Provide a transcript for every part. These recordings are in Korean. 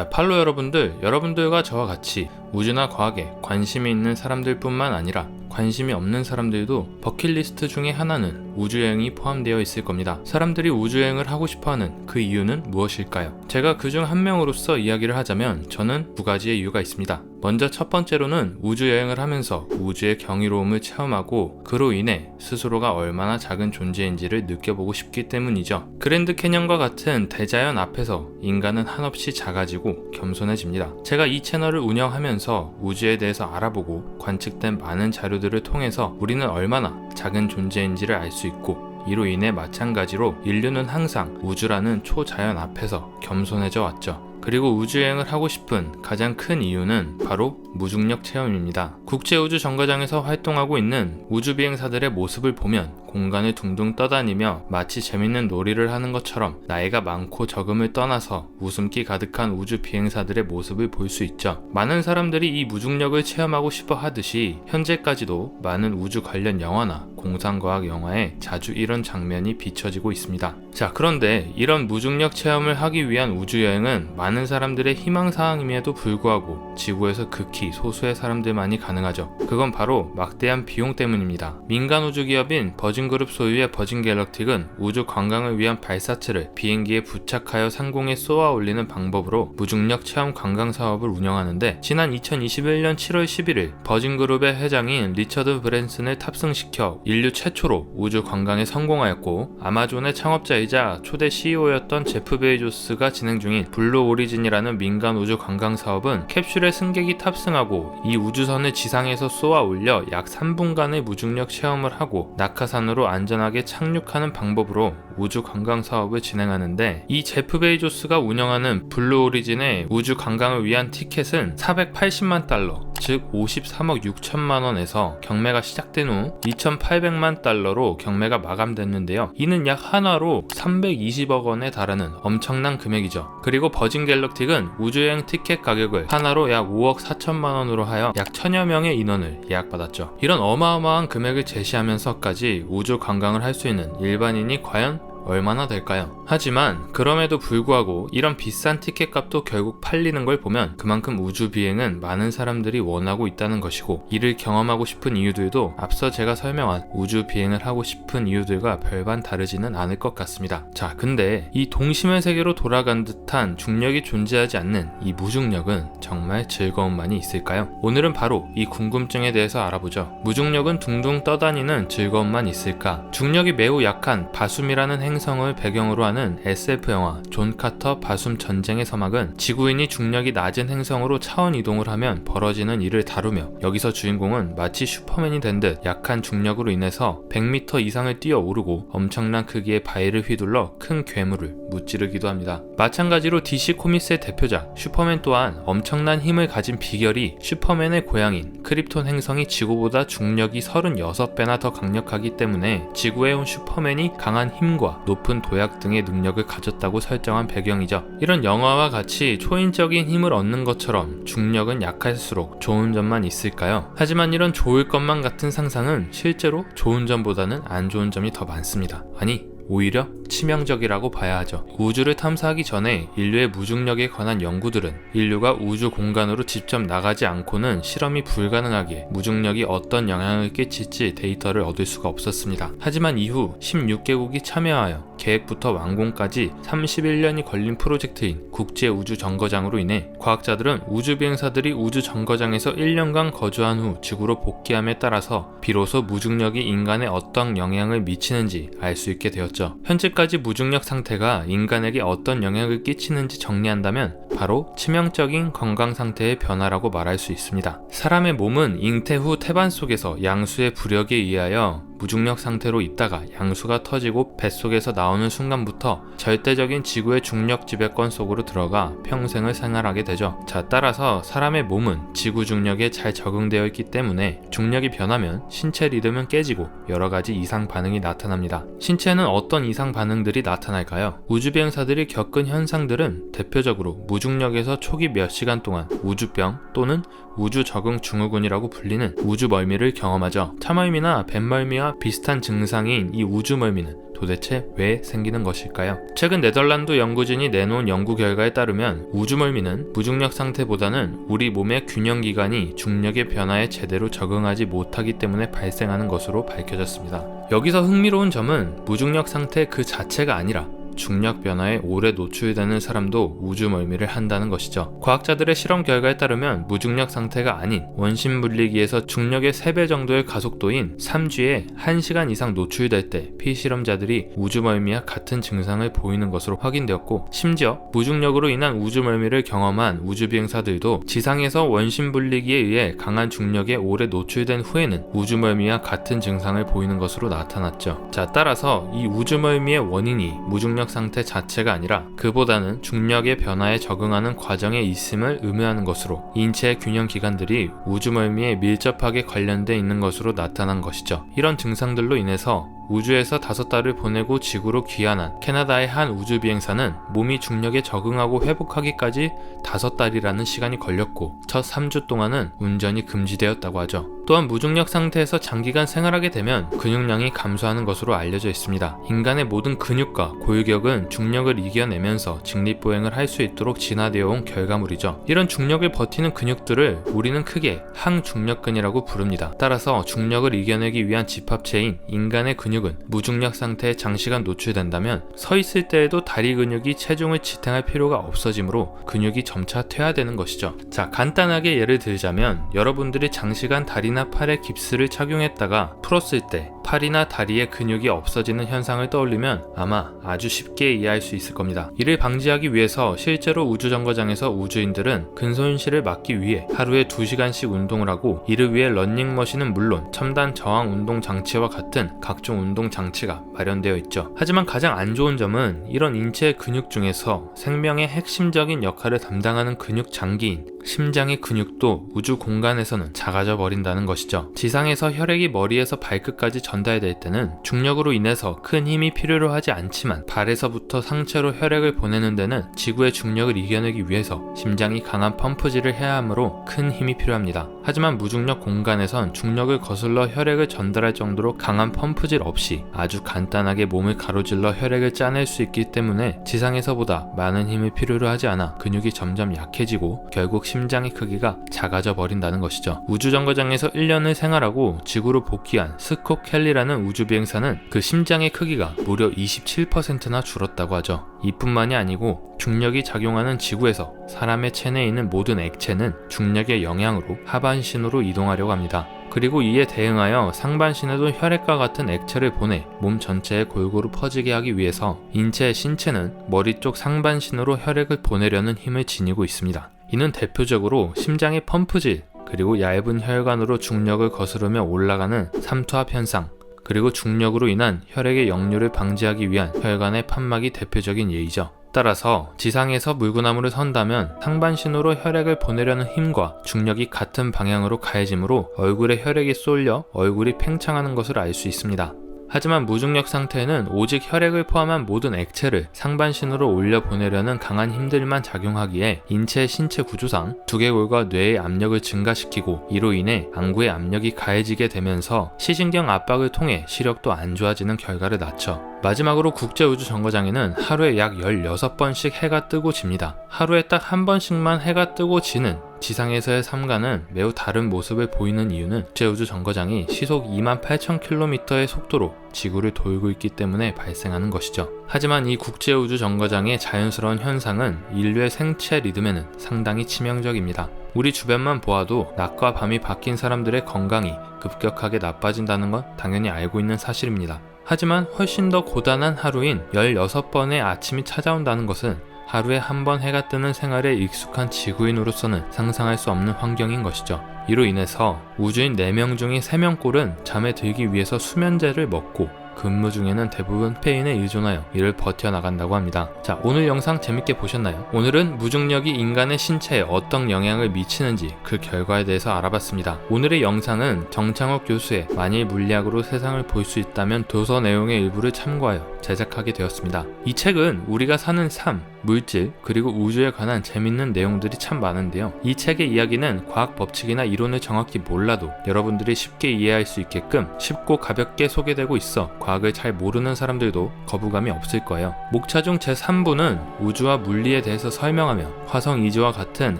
자, 팔로 여러분들과 저와 같이 우주나 과학에 관심이 있는 사람들뿐만 아니라 관심이 없는 사람들도 버킷리스트 중에 하나는 우주여행이 포함되어 있을 겁니다. 사람들이 우주여행을 하고 싶어하는 그 이유는 무엇일까요? 제가 그중 한 명으로서 이야기를 하자면 저는 두 가지의 이유가 있습니다. 먼저 첫 번째로는 우주여행을 하면서 우주의 경이로움을 체험하고 그로 인해 스스로가 얼마나 작은 존재인지를 느껴보고 싶기 때문이죠. 그랜드 캐년과 같은 대자연 앞에서 인간은 한없이 작아지고 겸손해집니다. 제가 이 채널을 운영하면서 우주에 대해서 알아보고 관측된 많은 자료들을 통해서 우리는 얼마나 작은 존재인지를 알 수 있고 이로 인해 마찬가지로 인류는 항상 우주라는 초자연 앞에서 겸손해져 왔죠. 그리고 우주여행을 하고 싶은 가장 큰 이유는 바로 무중력 체험입니다. 국제우주정거장에서 활동하고 있는 우주비행사들의 모습을 보면 공간을 둥둥 떠다니며 마치 재밌는 놀이를 하는 것처럼 나이가 많고 적음을 떠나서 웃음기 가득한 우주비행사들의 모습을 볼 수 있죠. 많은 사람들이 이 무중력을 체험하고 싶어 하듯이 현재까지도 많은 우주 관련 영화나 공상과학 영화에 자주 이런 장면이 비춰지고 있습니다. 자, 그런데 이런 무중력 체험을 하기 위한 우주여행은 많은 사람들의 희망사항임에도 불구하고 지구에서 극히 소수의 사람들만이 가능하죠. 그건 바로 막대한 비용 때문입니다. 민간 우주기업인 버진그룹 소유의 버진갤럭틱은 우주 관광을 위한 발사체를 비행기에 부착하여 상공에 쏘아 올리는 방법으로 무중력 체험 관광 사업을 운영하는데 지난 2021년 7월 11일 버진그룹의 회장인 리처드 브랜슨을 탑승시켜 인류 최초로 우주 관광에 성공하였고 아마존의 창업자이자 초대 CEO였던 제프 베이조스가 진행 중인 블루 오리진이라는 민간 우주 관광 사업은 캡슐에 승객이 탑승하고 이 우주선을 지상에서 쏘아 올려 약 3분간의 무중력 체험을 하고 낙하산으로 안전하게 착륙하는 방법으로 우주 관광 사업을 진행하는데 이 제프 베이조스가 운영하는 블루 오리진의 우주 관광을 위한 티켓은 480만 달러, 즉 53억 6천만 원에서 경매가 시작된 후 2,800만 달러로 경매가 마감됐는데요. 이는 약 한화로 320억 원에 달하는 엄청난 금액이죠. 그리고 버진갤럭틱은 우주여행 티켓 가격을 한화로 약 5억 4천만 원으로 하여 약 1000여 명의 인원을 예약받았죠. 이런 어마어마한 금액을 제시하면서까지 우주 관광을 할 수 있는 일반인이 과연 얼마나 될까요? 하지만 그럼에도 불구하고 이런 비싼 티켓 값도 결국 팔리는 걸 보면 그만큼 우주 비행은 많은 사람들이 원하고 있다는 것이고 이를 경험하고 싶은 이유들도 앞서 제가 설명한 우주 비행을 하고 싶은 이유들과 별반 다르지는 않을 것 같습니다. 자, 근데 이 동심의 세계로 돌아간 듯한 중력이 존재하지 않는 이 무중력은 정말 즐거움만이 있을까요? 오늘은 바로 이 궁금증에 대해서 알아보죠. 무중력은 둥둥 떠다니는 즐거움만 있을까? 중력이 매우 약한 바숨이라는 행성을 배경으로 하는 SF 영화 존 카터 바숨 전쟁의 서막은 지구인이 중력이 낮은 행성으로 차원 이동을 하면 벌어지는 일을 다루며 여기서 주인공은 마치 슈퍼맨이 된 듯 약한 중력으로 인해서 100m 이상을 뛰어오르고 엄청난 크기의 바위를 휘둘러 큰 괴물을 무찌르기도 합니다. 마찬가지로 DC 코믹스의 대표작 슈퍼맨 또한 엄청난 힘을 가진 비결이 슈퍼맨의 고향인 크립톤 행성이 지구보다 중력이 36배나 더 강력하기 때문에 지구에 온 슈퍼맨이 강한 힘과 높은 도약 등의 능력을 가졌다고 설정한 배경이죠. 이런 영화와 같이 초인적인 힘을 얻는 것처럼 중력은 약할수록 좋은 점만 있을까요? 하지만 이런 좋을 것만 같은 상상은 실제로 좋은 점보다는 안 좋은 점이 더 많습니다. 아니, 오히려 치명적이라고 봐야 하죠. 우주를 탐사하기 전에 인류의 무중력에 관한 연구들은 인류가 우주 공간으로 직접 나가지 않고는 실험이 불가능하기에 무중력이 어떤 영향을 끼칠지 데이터를 얻을 수가 없었습니다. 하지만 이후 16개국이 참여하여 계획부터 완공까지 31년이 걸린 프로젝트인 국제우주정거장으로 인해 과학자들은 우주비행사들이 우주정거장에서 1년간 거주한 후 지구로 복귀함에 따라서 비로소 무중력이 인간에 어떤 영향을 미치는지 알 수 있게 되었죠. 현재까지 무중력 상태가 인간에게 어떤 영향을 끼치는지 정리한다면 바로 치명적인 건강 상태의 변화라고 말할 수 있습니다. 사람의 몸은 잉태 후 태반 속에서 양수의 부력에 의하여 무중력 상태로 있다가 양수가 터지고 뱃속에서 나오는 순간부터 절대적인 지구의 중력 지배권 속으로 들어가 평생을 생활하게 되죠. 자, 따라서 사람의 몸은 지구 중력에 잘 적응되어 있기 때문에 중력이 변하면 신체 리듬은 깨지고 여러가지 이상 반응이 나타납니다. 신체는 어떤 이상 반응들이 나타날까요? 우주비행사들이 겪은 현상들은 대표적으로 무중력 무중력에서 초기 몇 시간 동안 우주병 또는 우주 적응 증후군이라고 불리는 우주멀미를 경험하죠. 차멀미나 뱃멀미와 비슷한 증상인 이 우주멀미는 도대체 왜 생기는 것일까요? 최근 네덜란드 연구진이 내놓은 연구 결과에 따르면 우주멀미는 무중력 상태보다는 우리 몸의 균형기관이 중력의 변화에 제대로 적응하지 못하기 때문에 발생하는 것으로 밝혀졌습니다. 여기서 흥미로운 점은 무중력 상태 그 자체가 아니라 중력 변화에 오래 노출되는 사람도 우주멀미를 한다는 것이죠. 과학자들의 실험 결과에 따르면 무중력 상태가 아닌 원심 물리기에서 중력의 3배 정도의 가속도인 3G에 1시간 이상 노출될 때 피실험자들이 우주멀미와 같은 증상을 보이는 것으로 확인되었고, 심지어 무중력으로 인한 우주멀미를 경험한 우주비행사들도 지상에서 원심 물리기에 의해 강한 중력에 오래 노출된 후에는 우주멀미와 같은 증상을 보이는 것으로 나타났죠. 자, 따라서 이 우주멀미의 원인이 무중력 상태 자체가 아니라 그보다는 중력의 변화에 적응하는 과정에 있음을 의미하는 것으로 인체의 균형 기관들이 우주멀미에 밀접하게 관련돼 있는 것으로 나타난 것이죠. 이런 증상들로 인해서 우주에서 5달을 보내고 지구로 귀환한 캐나다의 한 우주비행사는 몸이 중력에 적응하고 회복하기까지 5달이라는 시간이 걸렸고, 첫 3주 동안은 운전이 금지되었다고 하죠. 또한 무중력 상태에서 장기간 생활하게 되면 근육량이 감소하는 것으로 알려져 있습니다. 인간의 모든 근육과 골격은 중력을 이겨내면서 직립보행을 할 수 있도록 진화되어 온 결과물이죠. 이런 중력을 버티는 근육들을 우리는 크게 항중력근이라고 부릅니다. 따라서 중력을 이겨내기 위한 집합체인 인간의 근육은 무중력 상태에 장시간 노출된다면 서 있을 때에도 다리 근육이 체중을 지탱할 필요가 없어지므로 근육이 점차 퇴화되는 것이죠. 자, 간단하게 예를 들자면 여러분들이 장시간 다리나 팔에 깁스를 착용했다가 풀었을 때 팔이나 다리의 근육이 없어지는 현상을 떠올리면 아마 아주 쉽게 이해할 수 있을 겁니다. 이를 방지하기 위해서 실제로 우주정거장에서 우주인들은 근손실을 막기 위해 하루에 2시간씩 운동을 하고, 이를 위해 러닝머신은 물론 첨단 저항 운동 장치와 같은 각종 운동 장치가 마련되어 있죠. 하지만 가장 안 좋은 점은 이런 인체의 근육 중에서 생명의 핵심적인 역할을 담당하는 근육 장기인 심장의 근육도 우주 공간에서는 작아져 버린다는 것이죠. 지상에서 혈액이 머리에서 발끝까지 전달될 때는 중력으로 인해서 큰 힘이 필요로 하지 않지만 발에서부터 상체로 혈액을 보내는 데는 지구의 중력을 이겨내기 위해서 심장이 강한 펌프질을 해야 하므로 큰 힘이 필요합니다. 하지만 무중력 공간에선 중력을 거슬러 혈액을 전달할 정도로 강한 펌프질 없이 아주 간단하게 몸을 가로질러 혈액을 짜낼 수 있기 때문에 지상에서보다 많은 힘을 필요로 하지 않아 근육이 점점 약해지고 결국 심장의 크기가 작아져 버린다는 것이죠. 우주정거장에서 1년을 생활하고 지구로 복귀한 스콧 켈리라는 우주비행사는 그 심장의 크기가 무려 27%나 줄었다고 하죠. 이뿐만이 아니고 중력이 작용하는 지구에서 사람의 체내에 있는 모든 액체는 중력의 영향으로 하반신으로 이동하려고 합니다. 그리고 이에 대응하여 상반신에도 혈액과 같은 액체를 보내 몸 전체에 골고루 퍼지게 하기 위해서 인체의 신체는 머리 쪽 상반신으로 혈액을 보내려는 힘을 지니고 있습니다. 이는 대표적으로 심장의 펌프질, 그리고 얇은 혈관으로 중력을 거스르며 올라가는 삼투압 현상, 그리고 중력으로 인한 혈액의 역류를 방지하기 위한 혈관의 판막이 대표적인 예이죠. 따라서 지상에서 물구나무를 선다면 상반신으로 혈액을 보내려는 힘과 중력이 같은 방향으로 가해지므로 얼굴에 혈액이 쏠려 얼굴이 팽창하는 것을 알 수 있습니다. 하지만 무중력 상태에는 오직 혈액을 포함한 모든 액체를 상반신으로 올려 보내려는 강한 힘들만 작용하기에 인체의 신체 구조상 두개골과 뇌의 압력을 증가시키고, 이로 인해 안구의 압력이 가해지게 되면서 시신경 압박을 통해 시력도 안 좋아지는 결과를 낳죠. 마지막으로 국제우주정거장에는 하루에 약 16번씩 해가 뜨고 집니다. 하루에 딱 한 번씩만 해가 뜨고 지는 지상에서의 삶과는 매우 다른 모습을 보이는 이유는 국제우주정거장이 시속 28,000km의 속도로 지구를 돌고 있기 때문에 발생하는 것이죠. 하지만 이 국제우주정거장의 자연스러운 현상은 인류의 생체 리듬에는 상당히 치명적입니다. 우리 주변만 보아도 낮과 밤이 바뀐 사람들의 건강이 급격하게 나빠진다는 건 당연히 알고 있는 사실입니다. 하지만 훨씬 더 고단한 하루인 16번의 아침이 찾아온다는 것은 하루에 한 번 해가 뜨는 생활에 익숙한 지구인으로서는 상상할 수 없는 환경인 것이죠. 이로 인해서 우주인 4명 중에 3명꼴은 잠에 들기 위해서 수면제를 먹고, 근무 중에는 대부분 카페인에 의존하여 이를 버텨나간다고 합니다. 자, 오늘 영상 재밌게 보셨나요? 오늘은 무중력이 인간의 신체에 어떤 영향을 미치는지 그 결과에 대해서 알아봤습니다. 오늘의 영상은 정창욱 교수의 만일 물리학으로 세상을 볼 수 있다면 도서 내용의 일부를 참고하여 제작하게 되었습니다. 이 책은 우리가 사는 삶, 물질, 그리고 우주에 관한 재밌는 내용들이 참 많은데요. 이 책의 이야기는 과학 법칙이나 이론을 정확히 몰라도 여러분들이 쉽게 이해할 수 있게끔 쉽고 가볍게 소개되고 있어 과학을 잘 모르는 사람들도 거부감이 없을 거예요. 목차 중 제3부는 우주와 물리에 대해서 설명하며 화성 이주와 같은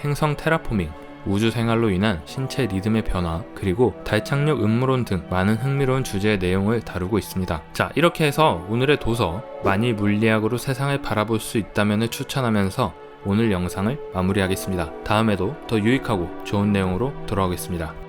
행성 테라포밍, 우주 생활로 인한 신체 리듬의 변화, 그리고 달 착륙 음모론 등 많은 흥미로운 주제의 내용을 다루고 있습니다. 자, 이렇게 해서 오늘의 도서 만일 물리학으로 세상을 바라볼 수 있다면을 추천하면서 오늘 영상을 마무리하겠습니다. 다음에도 더 유익하고 좋은 내용으로 돌아오겠습니다.